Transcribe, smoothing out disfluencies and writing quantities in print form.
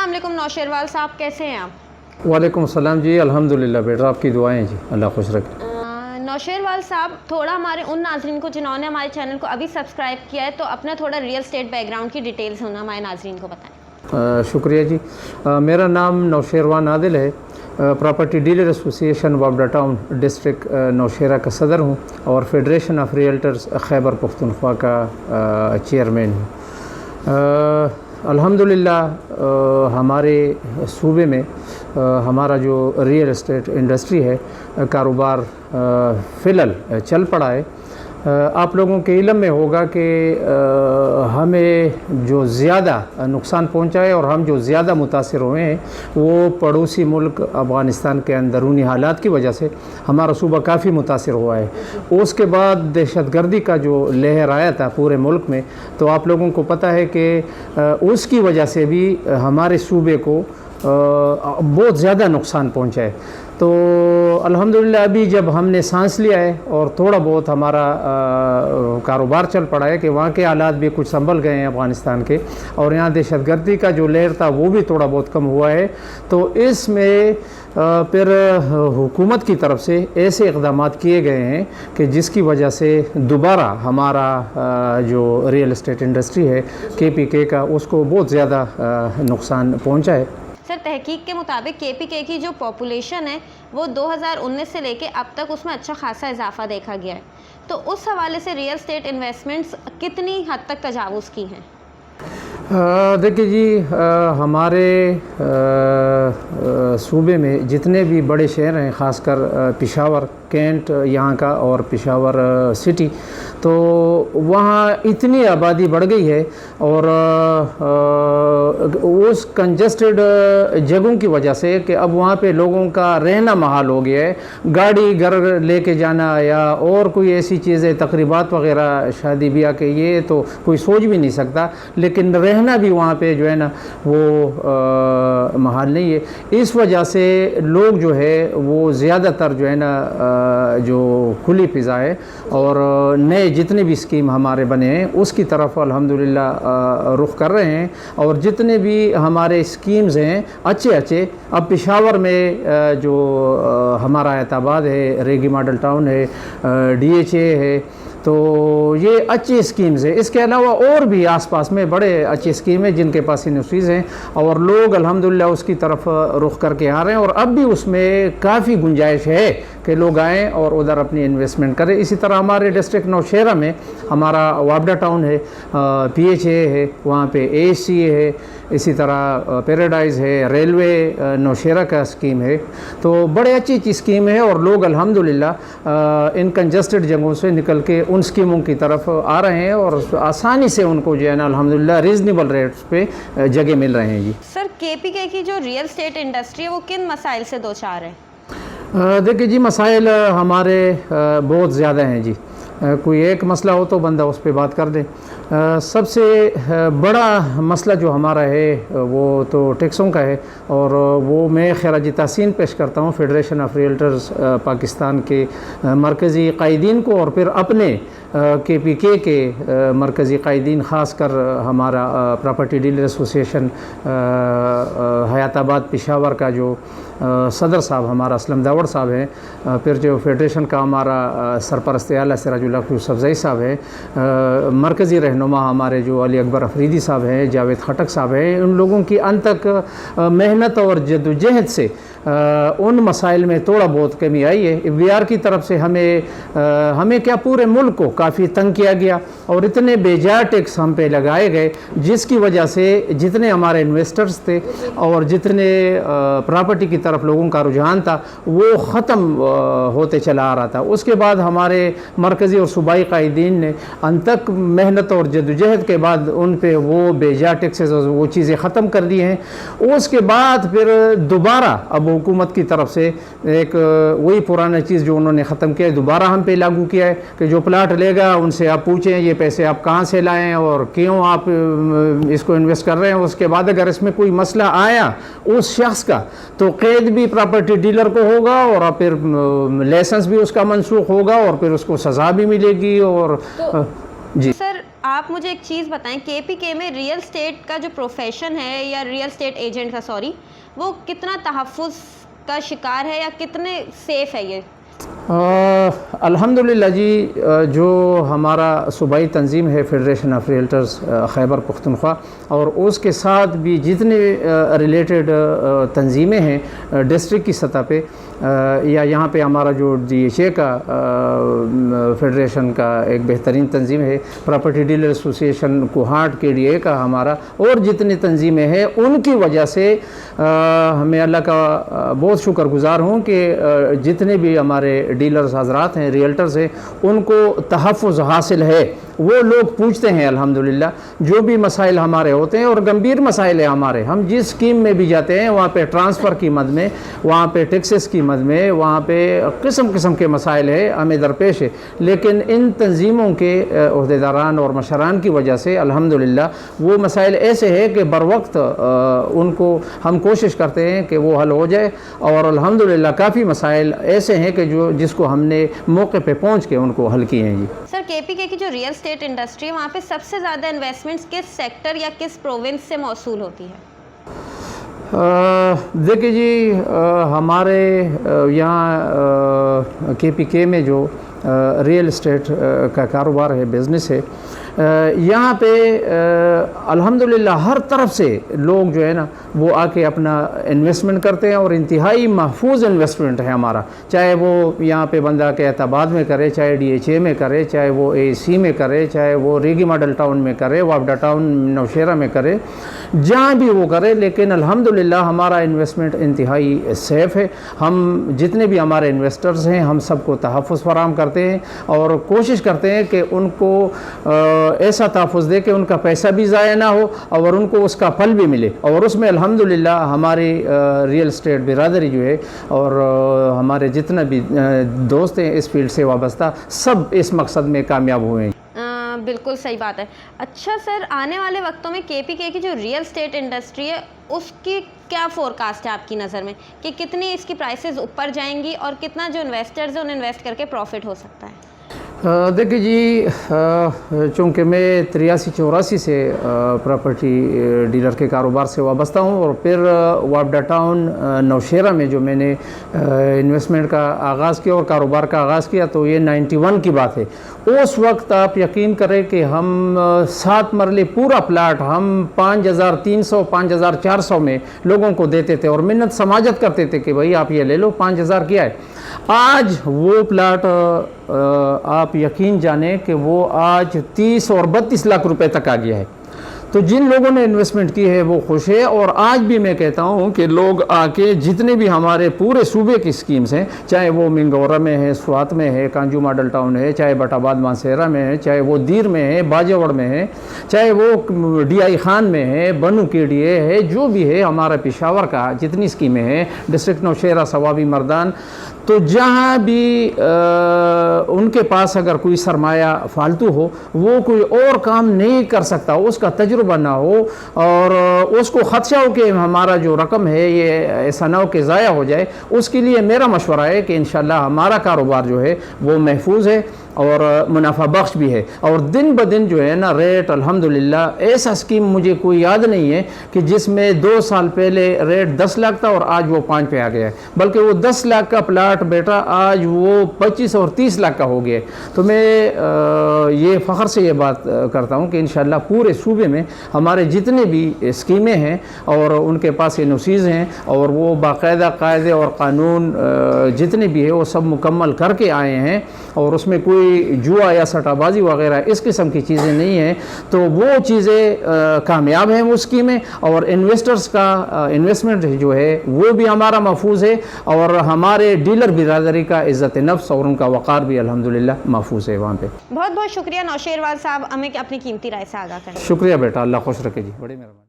अस्सलाम वालेकुम नौशेरवाल साहब, कैसे हैं आप? वालेकुम अस्सलाम जी, अल्हम्दुलिल्लाह बेटा, आपकी दुआएं जी, अल्लाह खुश रखे। नौशेरवाल साहब, थोड़ा हमारे उन नाजरीन को जिन्होंने हमारे चैनल को अभी सब्सक्राइब किया है, तो अपना थोड़ा रियल एस्टेट बैकग्राउंड की डिटेल्स होना हमारे नाजरीन को बताएं। शुक्रिया जी। मेरा नाम नौशेरवान आदिल है। Property dealer association Wapda town district Nowshera का सदर हूँ और federation of realtors Khyber Pakhtunkhwa का चेयरमैन हूँ। अल्हम्दुलिल्लाह हमारे सूबे में हमारा जो रियल एस्टेट इंडस्ट्री है, कारोबार फ़िलहाल चल पड़ा है। आप लोगों के इल्म में होगा कि हमें जो ज़्यादा नुकसान पहुंचा है और हम जो ज़्यादा मुतासिर हुए हैं वो पड़ोसी मुल्क अफ़गानिस्तान के अंदरूनी हालात की वजह से हमारा सूबा काफ़ी मुतासिर हुआ है। उसके बाद दहशतगर्दी का जो लहर आया था पूरे मुल्क में, तो आप लोगों को पता है कि उसकी वजह से भी हमारे सूबे को बहुत ज़्यादा नुकसान पहुंचा है। तो अल्हम्दुलिल्लाह अभी जब हमने सांस लिया है और थोड़ा बहुत हमारा कारोबार चल पड़ा है कि वहाँ के हालात भी कुछ संभल गए हैं अफ़गानिस्तान के, और यहाँ दहशतगर्दी का जो लहर था वो भी थोड़ा बहुत कम हुआ है, तो इसमें फिर हुकूमत की तरफ से ऐसे इक़दाम किए गए हैं कि जिसकी वजह से दोबारा हमारा जो रियल एस्टेट इंडस्ट्री है KPK का, उसको बहुत ज़्यादा नुकसान पहुँचा है। सर, तहकीक के मुताबिक KPK की जो पॉपुलेशन है वो 2019 से लेके अब तक उसमें अच्छा खासा इजाफा देखा गया है, तो उस हवाले से रियल एस्टेट इन्वेस्टमेंट्स कितनी हद तक तजावुज़ की हैं? देखिए जी, हमारे सूबे में जितने भी बड़े शहर हैं, ख़ासकर पेशावर, कैंट यहाँ का और पेशावर सिटी, तो वहाँ इतनी आबादी बढ़ गई है और उस कंजस्टेड जगहों की वजह से कि अब वहाँ पे लोगों का रहना महाल हो गया है। गाड़ी घर लेके जाना या और कोई ऐसी चीज़ें, तकरीबात वगैरह, शादी ब्याह के, ये तो कोई सोच भी नहीं सकता, लेकिन रहना भी वहाँ पे जो है ना वो महाल नहीं है। इस वजह से लोग जो है वो ज़्यादातर जो है ना जो खुली फ़िज़ा है और नए जितने भी स्कीम हमारे बने हैं उसकी तरफ अल्हम्दुलिल्लाह रुख कर रहे हैं। और जितने भी हमारे स्कीम्स हैं अच्छे, अब पेशावर में जो हमारा हैदराबाद है, रेगी मॉडल टाउन है, DHA है, तो ये अच्छी स्कीम्स है। इसके अलावा और भी आसपास में बड़े अच्छी स्कीम है जिनके पास इंडस्ट्रीज़ हैं और लोग अल्हम्दुलिल्लाह उसकी तरफ रुख करके आ रहे हैं, और अब भी उसमें काफ़ी गुंजाइश है कि लोग आएँ और उधर अपनी इन्वेस्टमेंट करें। इसी तरह हमारे डिस्ट्रिक्ट नौशेरा में हमारा वाबडा टाउन है, PHA है, वहाँ पे ASCA है, इसी तरह पैराडाइज़ है, रेलवे नौशेरा का स्कीम है, तो बड़े अच्छी स्कीम है और लोग अल्हम्दुलिल्लाह इन कंजस्टेड जगहों से निकल के उन स्कीमों की तरफ आ रहे हैं और आसानी से उनको जो है ना अल्हम्दुलिल्लाह रीज़नेबल रेट्स पे जगह मिल रहे हैं जी। सर, KPK की जो रियल एस्टेट इंडस्ट्री है वो किन मसाइल से दो चार है? देखिए जी, मसाइल हमारे बहुत ज़्यादा हैं जी। कोई एक मसला हो तो बंदा उस पर बात कर दे। सबसे बड़ा मसला जो हमारा है वो तो टैक्सों का है, और वो मैं खराज तहसीन पेश करता हूँ फेडरेशन ऑफ रियल्टर्स पाकिस्तान के मरकज़ी कायदीन को और फिर अपने KPK के मरकज़ी कायदीन, ख़ासकर हमारा property dealer association Hayatabad Peshawar का जो सदर साहब हमारा असलम दावड़ साहब हैं, फिर जो फेडरेशन का हमारा सरपरस्त आला सिराजुल हक यूसुफज़ई साहब हैं, मरकज़ी रहनुमा हमारे जो अली अकबर अफरीदी साहब हैं, जावेद खटक साहब हैं, उन लोगों की अनथक मेहनत और जद्दोजहद से उन मसाइल में थोड़ा बहुत कमी आई है। VR की तरफ से हमें क्या पूरे मुल्क को काफ़ी तंग किया गया और इतने बेजा टैक्स हम पे लगाए गए, जिसकी वजह से जितने हमारे इन्वेस्टर्स थे और जितने प्रॉपर्टी की तरफ लोगों का रुझान था वो ख़त्म होते चला आ रहा था। उसके बाद हमारे मरकज़ी और सूबाई कायदीन ने अनथक मेहनत और जद्दोजहद के बाद उन पे वो बेजा टैक्सेस वो चीज़ें ख़त्म कर दी हैं। उसके बाद फिर दोबारा अब हुकूमत की तरफ से एक वही पुराना चीज़ जो उन्होंने ख़त्म किया है दोबारा हम पे लागू किया है कि जो प्लाट लेगा उनसे आप पूछें ये पैसे आप कहाँ से लाएं और क्यों आप इसको इन्वेस्ट कर रहे हैं। उसके बाद अगर इसमें कोई मसला आया उस शख्स का तो कैद भी प्रॉपर्टी डीलर को होगा और फिर लाइसेंस भी उसका मनसूख होगा और फिर उसको सज़ा भी मिलेगी। और तो जी सर, آپ مجھے ایک چیز بتائیں, کے پی کے میں ریئل اسٹیٹ کا جو پروفیشن ہے یا ریئل اسٹیٹ ایجنٹ کا وہ کتنا تحفظ کا شکار ہے یا کتنے سیف ہے یہ؟ الحمدللہ جی, جو ہمارا صوبائی تنظیم ہے فیڈریشن آف ریئلٹرز خیبر پختونخوا, اور اس کے ساتھ بھی جتنے ریلیٹڈ تنظیمیں ہیں ڈسٹرکٹ کی سطح پہ, یا یہاں پہ ہمارا جو ڈی ایچ اے کا فیڈریشن کا ایک بہترین تنظیم ہے, پراپرٹی ڈیلر ایسوسیشن کوہاٹ کے ڈی اے کا ہمارا, اور جتنی تنظیمیں ہیں ان کی وجہ سے ہمیں اللہ کا بہت شکر گزار ہوں کہ جتنے بھی ہمارے ڈیلرز حضرات ہیں, ریئلٹرز ہیں, ان کو تحفظ حاصل ہے. وہ لوگ پوچھتے ہیں الحمدللہ, جو بھی مسائل ہمارے ہوتے ہیں, اور گمبھیر مسائل ہیں ہمارے, ہم جس اسکیم میں بھی جاتے ہیں وہاں پہ ٹرانسفر کی مد میں, وہاں پہ ٹیکسز کی مد میں, وہاں پہ قسم قسم کے مسائل ہیں ہمیں درپیش ہے, لیکن ان تنظیموں کے عہدیداران اور مشران کی وجہ سے الحمدللہ وہ مسائل ایسے ہیں کہ بر وقت ان کو ہم کوشش کرتے ہیں کہ وہ حل ہو جائے, اور الحمدللہ کافی مسائل ایسے ہیں کہ جس کو ہم نے موقع پہ پہنچ کے ان کو حل کیے ہیں. جی سر, کے پی کے کی جو ریئل اسٹیٹ انڈسٹری ہے وہاں پہ سب سے زیادہ انویسٹمنٹس کس سیکٹر یا کس پروونس سے موصول ہوتی ہے؟ دیکھیے جی, ہمارے یہاں کے پی کے میں جو ریئل اسٹیٹ کا کاروبار ہے, بزنس ہے, یہاں پہ الحمدللہ ہر طرف سے لوگ جو ہے نا وہ آ کے اپنا انویسٹمنٹ کرتے ہیں, اور انتہائی محفوظ انویسٹمنٹ ہے ہمارا, چاہے وہ یہاں پہ بندہ کے اعتباد میں کرے, چاہے ڈی ایچ اے میں کرے, چاہے وہ اے سی میں کرے, چاہے وہ ریگی ماڈل ٹاؤن میں کرے, وابڈا ٹاؤن نوشیرہ میں کرے, جہاں بھی وہ کرے, لیکن الحمدللہ ہمارا انویسٹمنٹ انتہائی سیف ہے. ہم جتنے بھی ہمارے انویسٹرز ہیں ہم سب کو تحفظ فراہم کرتے ہیں, اور کوشش کرتے ہیں کہ ان کو ایسا تحفظ دے کہ ان کا پیسہ بھی ضائع نہ ہو اور ان کو اس کا پھل بھی ملے. اور اس میں الحمدللہ ہماری ریئل اسٹیٹ برادری جو ہے اور ہمارے جتنا بھی دوست ہیں اس فیلڈ سے وابستہ, سب اس مقصد میں کامیاب ہوئے ہیں. بالکل صحیح بات ہے. اچھا سر, آنے والے وقتوں میں کے پی کے کی جو ریئل اسٹیٹ انڈسٹری ہے اس کی کیا فورکاسٹ ہے آپ کی نظر میں, کہ کتنی اس کی پرائسز اوپر جائیں گی اور کتنا جو انویسٹرز ہیں انہیں انویسٹ کر کے پروفٹ ہو سکتا ہے؟ دیکھیے جی, چونکہ میں 83-84 سے پراپرٹی ڈیلر کے کاروبار سے وابستہ ہوں, اور پھر وابڈا ٹاؤن نوشیرہ میں جو میں نے انویسٹمنٹ کا آغاز کیا اور کاروبار کا آغاز کیا تو یہ 91 کی بات ہے. اس وقت آپ یقین کریں کہ ہم 7 مرلے پورا پلاٹ ہم 5300 5400 میں لوگوں کو دیتے تھے, اور منت سماجت کرتے تھے کہ بھائی آپ یہ لے لو, 5000 کیا ہے. آج وہ پلاٹ آپ یقین جانیں کہ وہ آج 30 اور 32 لاکھ روپے تک آ گیا ہے. تو جن لوگوں نے انویسٹمنٹ کی ہے وہ خوش ہے, اور آج بھی میں کہتا ہوں کہ لوگ آ کے جتنے بھی ہمارے پورے صوبے کی اسکیمز ہیں, چاہے وہ منگورہ میں ہے, سوات میں ہے, کانجو ماڈل ٹاؤن ہے, چاہے بٹ آباد مانسہرہ میں ہے, چاہے وہ دیر میں ہے, باجوڑ میں ہے, چاہے وہ ڈی آئی خان میں ہے, بنو کے ڈی اے ہے, جو بھی ہے ہمارا پشاور کا جتنی اسکیمیں ہیں, ڈسٹرکٹ نوشیرہ, ثوابی مردان, تو جہاں بھی ان کے پاس اگر کوئی سرمایہ فالتو ہو, وہ کوئی اور کام نہیں کر سکتا, اس کا تجربہ نہ ہو, اور اس کو خدشہ ہو کہ ہمارا جو رقم ہے یہ ایسا نہ ہو کہ ضائع ہو جائے, اس کے لیے میرا مشورہ ہے کہ انشاءاللہ ہمارا کاروبار جو ہے وہ محفوظ ہے اور منافع بخش بھی ہے. اور دن بدن جو ہے نا ریٹ الحمدللہ, ایسا اسکیم مجھے کوئی یاد نہیں ہے کہ جس میں 2 سال پہلے ریٹ 10 لاکھ تھا اور آج وہ 5 پہ آ گیا ہے, بلکہ وہ 10 لاکھ کا پلاٹ بیٹا آج وہ 25 اور 30 لاکھ کا ہو گیا ہے. تو میں یہ فخر سے یہ بات کرتا ہوں کہ انشاءاللہ پورے صوبے میں ہمارے جتنے بھی اسکیمیں ہیں اور ان کے پاس این او سیز ہیں, اور وہ باقاعدہ قاعدے اور قانون جتنے بھی ہیں وہ سب مکمل کر کے آئے ہیں, اور اس میں کوئی جوا یا سٹا بازی وغیرہ اس قسم کی چیزیں نہیں ہیں. تو وہ چیزیں کامیاب ہیں وہ اسکیمیں, اور انویسٹرز کا انویسٹمنٹ جو ہے وہ بھی ہمارا محفوظ ہے, اور ہمارے ڈیلر برادری کا عزت نفس اور ان کا وقار بھی الحمدللہ محفوظ ہے وہاں پہ. بہت بہت شکریہ نوشیروال صاحب, ہمیں اپنی قیمتی رائے سے آگاہ کریں. شکریہ بیٹا, اللہ خوش رکھے جی, بڑی مہربانی.